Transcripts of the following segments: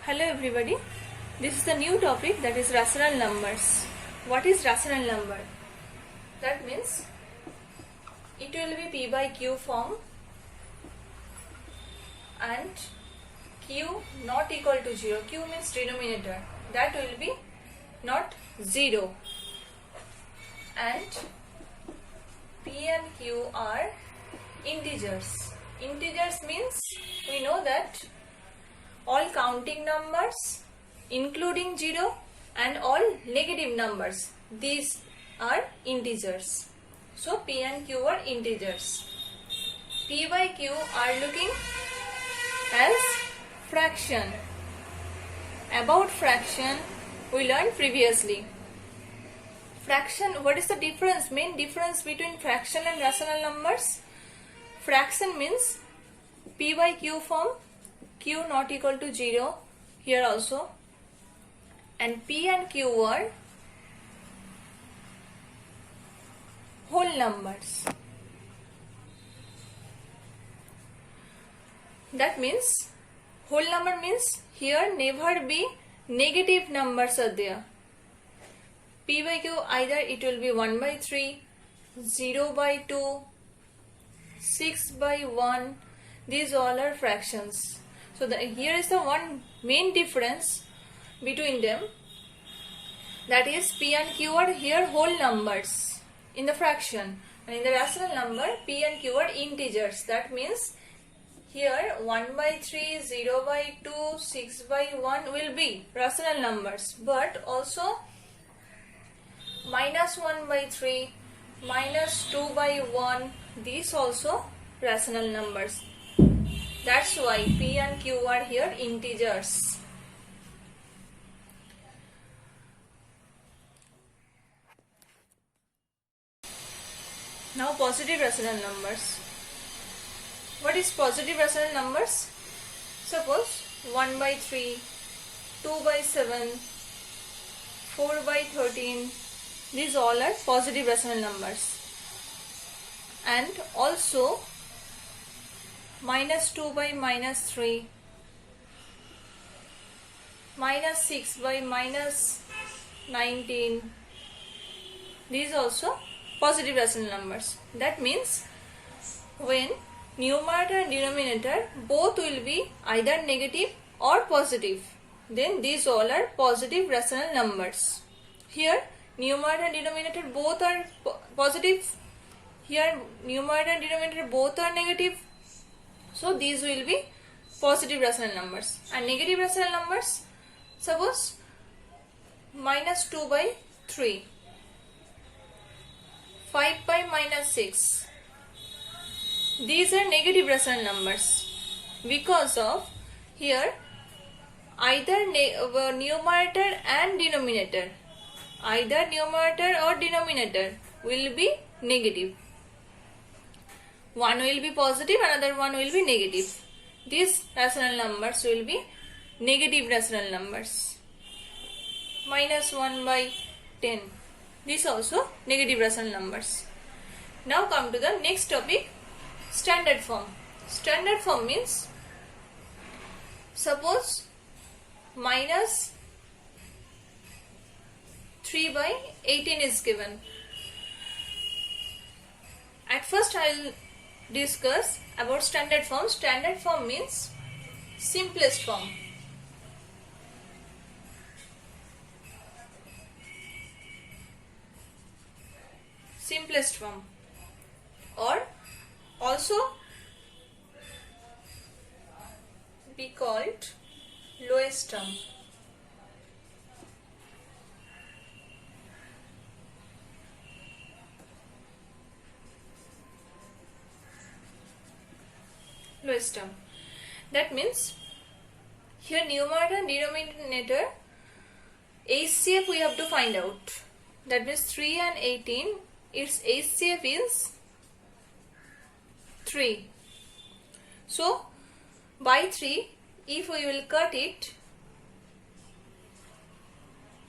Hello everybody, this is the new topic, that is rational numbers. What is rational number? That means it will be p by q form and q not equal to 0. Q means denominator, that will be not 0, and p and q are integers. Integers means we know that all counting numbers including 0 and all negative numbers, these are integers. So p and q are integers. P by q are looking as fraction. About fraction we learned previously. Fraction, what is the difference, main difference between fraction and rational numbers? Fraction means p by q form, q not equal to 0 here also, and p and q are whole numbers. That means whole number means here never be negative numbers are there. P by q either it will be 1 by 3, 0 by 2, 6 by 1, these all are fractions. So here is the one main difference between them, that is p and q are here whole numbers in the fraction, and in the rational number p and q are integers. That means here 1 by 3, 0 by 2, 6 by 1 will be rational numbers, but also minus 1 by 3, minus 2 by 1, these also rational numbers. That's why p and q are here integers. Now positive rational numbers. What is positive rational numbers? Suppose 1 by 3, 2 by 7, 4 by 13, these all are positive rational numbers. And also minus 2 by minus 3, minus 6 by minus 19, these also positive rational numbers. That means when numerator and denominator both will be either negative or positive, then these all are positive rational numbers. Here numerator and denominator both are positive, here numerator and denominator both are negative, so these will be positive rational numbers. And negative rational numbers, suppose minus 2 by 3, 5 by minus 6, these are negative rational numbers because of here either numerator and denominator, either numerator or denominator will be negative. One will be positive, another one will be negative. These rational numbers will be negative rational numbers. Minus 1 by 10, these also negative rational numbers. Now come to the next topic, standard form. Standard form means suppose minus 3 by 18 is given. At first I will discuss about standard form. Standard form means simplest form. Simplest form, or also be called lowest term. Lowest term. That means here numerator and denominator HCF we have to find out. That means 3 and 18, its HCF is 3. So by 3, if we will cut it,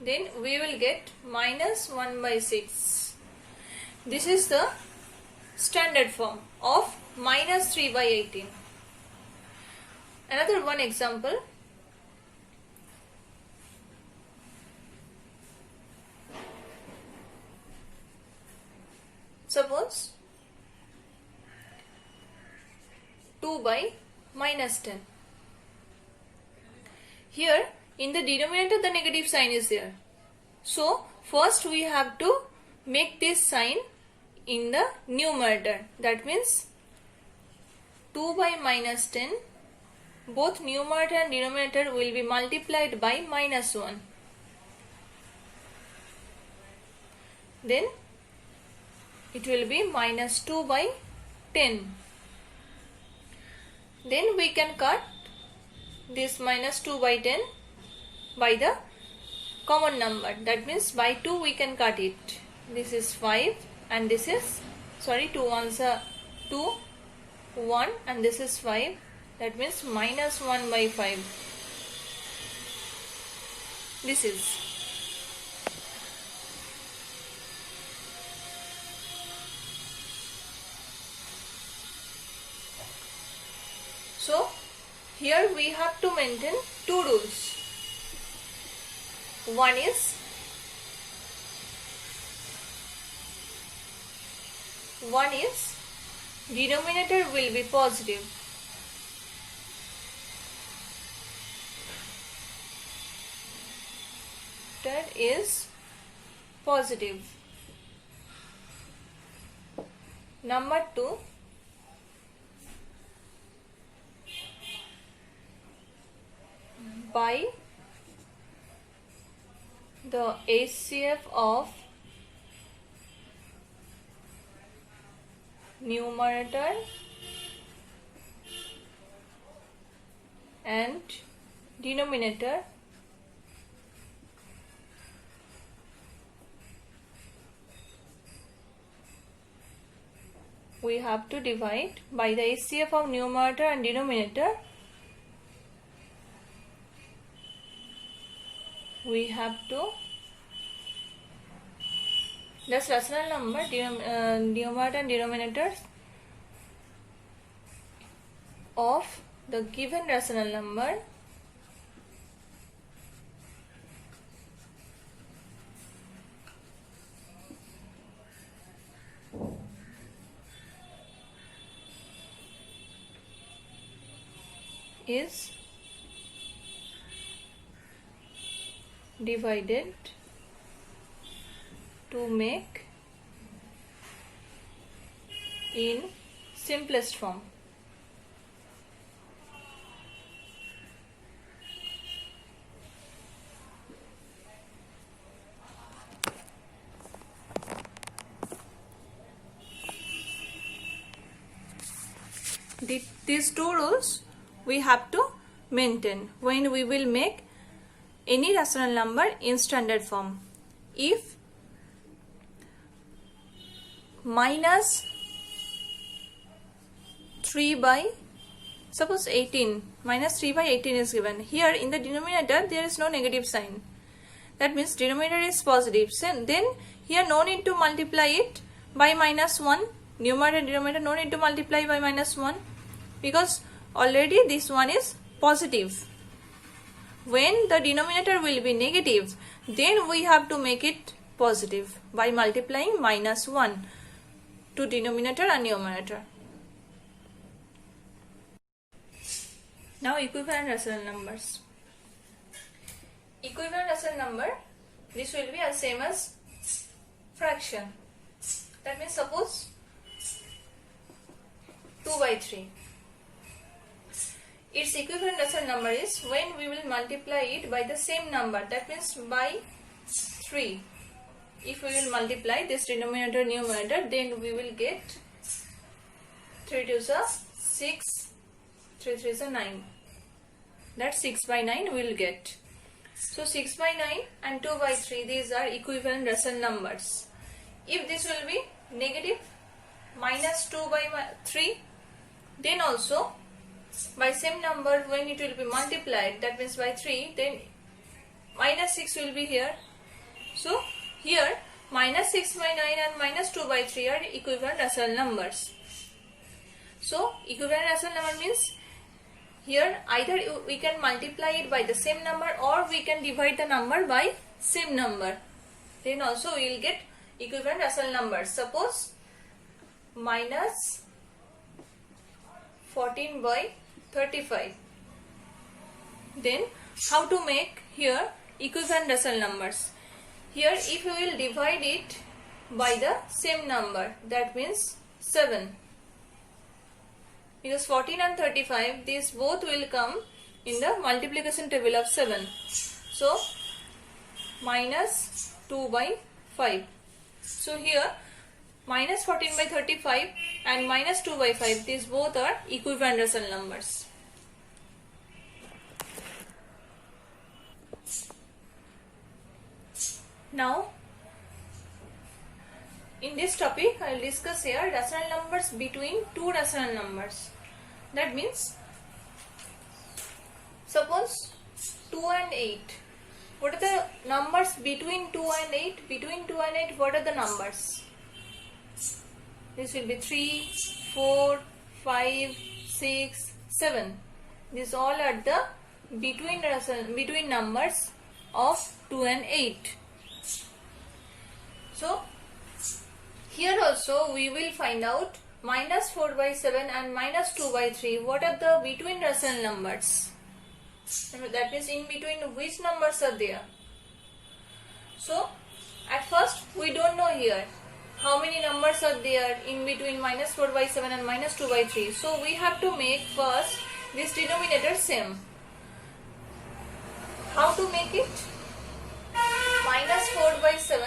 then we will get minus 1 by 6. This is the standard form of minus 3 by 18. Another one example, Suppose 2 by minus 10. Here in the denominator the negative sign is there. So first we have to make this sign in the numerator. That means 2 by minus 10, both numerator and denominator will be multiplied by minus 1. Then it will be minus 2 by 10. Then we can cut this minus 2 by 10 by the common number. That means by 2 we can cut it. This is 5 and this is, 2 ones are 2, 1 and this is 5. That means minus 1 by 5. This is. So here we have to maintain two rules. One is denominator will be positive. That is positive. Number 2, by the HCF of numerator and denominator, we have to divide by the HCF of numerator and denominator. We have to, that's rational number, numerator and denominator of the given rational number is divided to make in simplest form. These two rules we have to maintain when we will make any rational number in standard form. If minus 3 by, suppose 18, minus 3 by 18 is given. Here in the denominator there is no negative sign. That means denominator is positive. So then here no need to multiply it by minus 1. Numerator and denominator no need to multiply by minus 1 because already this one is positive. When the denominator will be negative, then we have to make it positive by multiplying minus 1 to denominator and numerator. Now equivalent rational numbers. Equivalent rational number, this will be as same as fraction. That means suppose 2 by 3. Its equivalent rational number is when we will multiply it by the same number, that means by 3. If we will multiply this denominator numerator, then we will get 3 2s are 6, 3 3s are 9. That 6 by 9 we will get. So 6 by 9 and 2 by 3, these are equivalent rational numbers. If this will be negative minus 2 by 3, then also by same number when it will be multiplied, that means by 3, then minus 6 will be here. So here minus 6 by 9 and minus 2 by 3 are equivalent rational numbers. So equivalent rational number means here either we can multiply it by the same number or we can divide the number by same number. Then also we will get equivalent rational numbers. Suppose minus 14 by 35. Then how to make here equivalent rational numbers? Here if you will divide it by the same number, that means 7. Because 14 and 35, these both will come in the multiplication table of 7. So minus 2 by 5. So here minus 14 by 35 and minus 2 by 5, these both are equivalent rational numbers. Now in this topic I will discuss here rational numbers between two rational numbers. That means suppose 2 and 8. What are the numbers between 2 and 8? Between 2 and 8, what are the numbers? This will be 3, 4, 5, 6, 7. These all are the between numbers of 2 and 8. So here also we will find out minus 4 by 7 and minus 2 by 3. What are the between rational numbers? That means in between which numbers are there. So at first we don't know here how many numbers are there in between minus 4 by 7 and minus 2 by 3. So we have to make first this denominator same. How to make it? Minus 4 by 7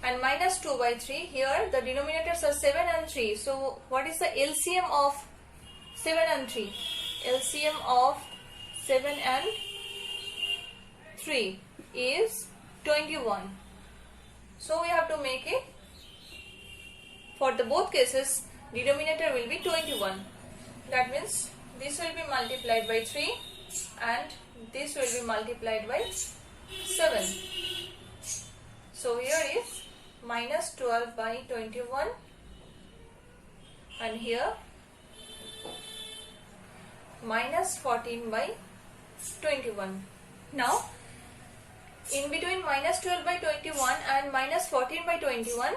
and minus 2 by 3. Here the denominators are 7 and 3. So what is the LCM of 7 and 3? LCM of 7 and 3 is 21. So we have to make it, for the both cases denominator will be 21. That means this will be multiplied by 3 and this will be multiplied by 7. So here is minus 12 by 21 and here minus 14 by 21. Now in between minus 12 by 21 and minus 14 by 21,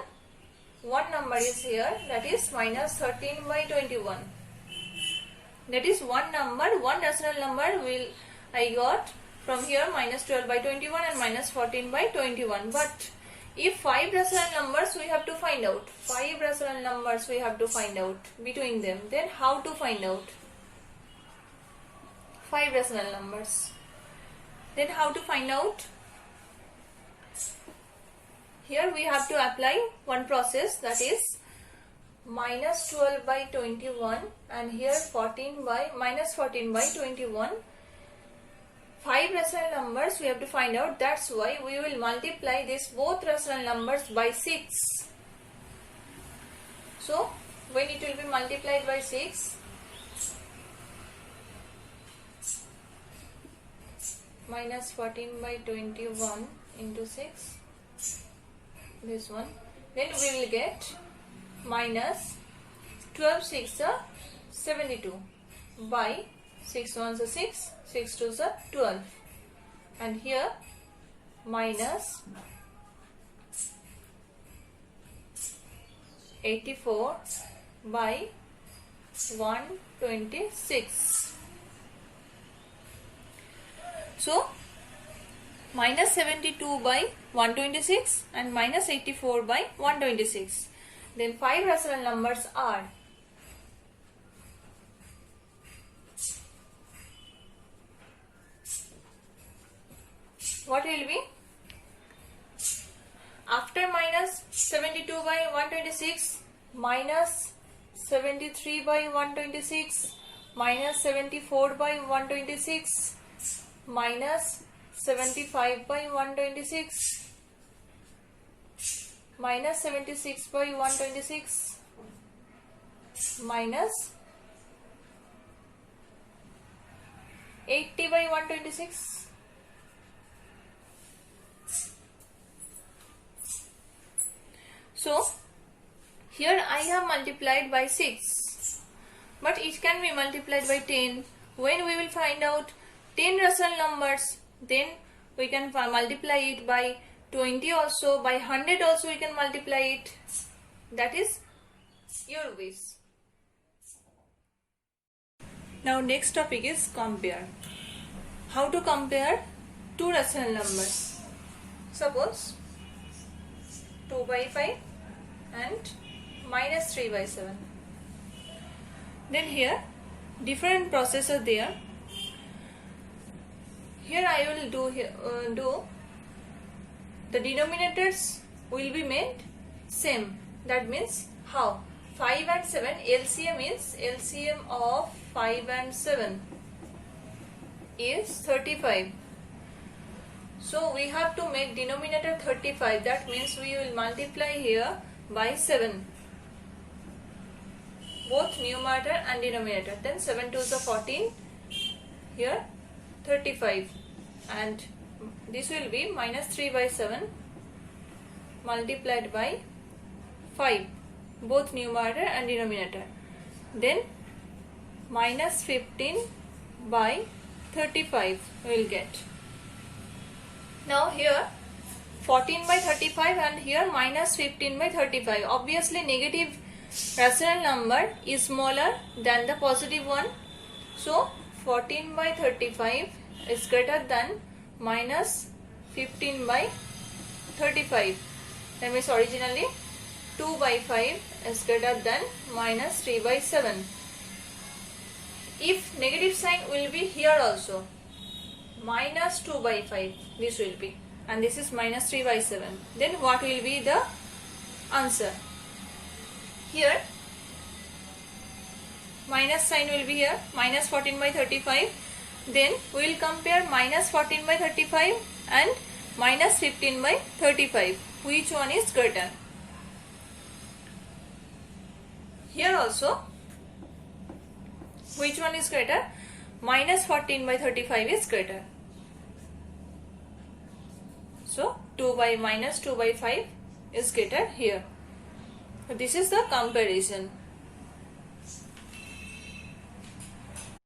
one number is here, that is minus 13 by 21. That is one number, one rational number I got from here, minus 12 by 21 and minus 14 by 21. But if 5 rational numbers we have to find out, 5 rational numbers we have to find out between them, then how to find out 5 rational numbers? Then how to find out? Here we have to apply one process, that is minus 12 by 21 and here minus 14 by 21. 5 rational numbers we have to find out. That's why we will multiply this both rational numbers by 6. So when it will be multiplied by 6, minus 14 by 21 into 6, this one, then we will get minus 12 6 are 72 by 6 1s are 6, 6 2s are 12, and here minus 84 by 126. So minus 72 by 126 and minus 84 by 126. Then 5 rational numbers are what will be? After minus 72 by 126, minus 73 by 126, minus 74 by 126, minus 75 by 126, minus 76 by 126, minus 80 by 126. So here I have multiplied by 6, but it can be multiplied by 10. When we will find out 10 rational numbers, then we can multiply it by 20 also, by 100 also we can multiply it. That is your wish. Now next topic is compare. How to compare two rational numbers. Suppose 2 by 5 and minus 3 by 7. Then here different process are there. Here I will do the denominators will be made same. That means how? 5 and 7 LCM is LCM of 5 and 7 is 35. So we have to make denominator 35. That means we will multiply here by 7. Both numerator and denominator. Then 7 2s are 14. Here 35. And this will be minus 3 by 7 multiplied by 5. Both numerator and denominator. Then minus 15 by 35 we will get. Now here 14 by 35 and here minus 15 by 35. Obviously negative rational number is smaller than the positive one. So 14 by 35 is greater than minus 15 by 35. That means originally 2 by 5 is greater than minus 3 by 7. If negative sign will be here also, minus 2 by 5 this will be, and this is minus 3 by 7, then what will be the answer? Here minus sign will be here, minus 14 by 35. Then we will compare minus 14 by 35 and minus 15 by 35. Which one is greater? Here also, which one is greater? Minus 14 by 35 is greater. So 2 by minus 2 by 5 is greater here. So this is the comparison.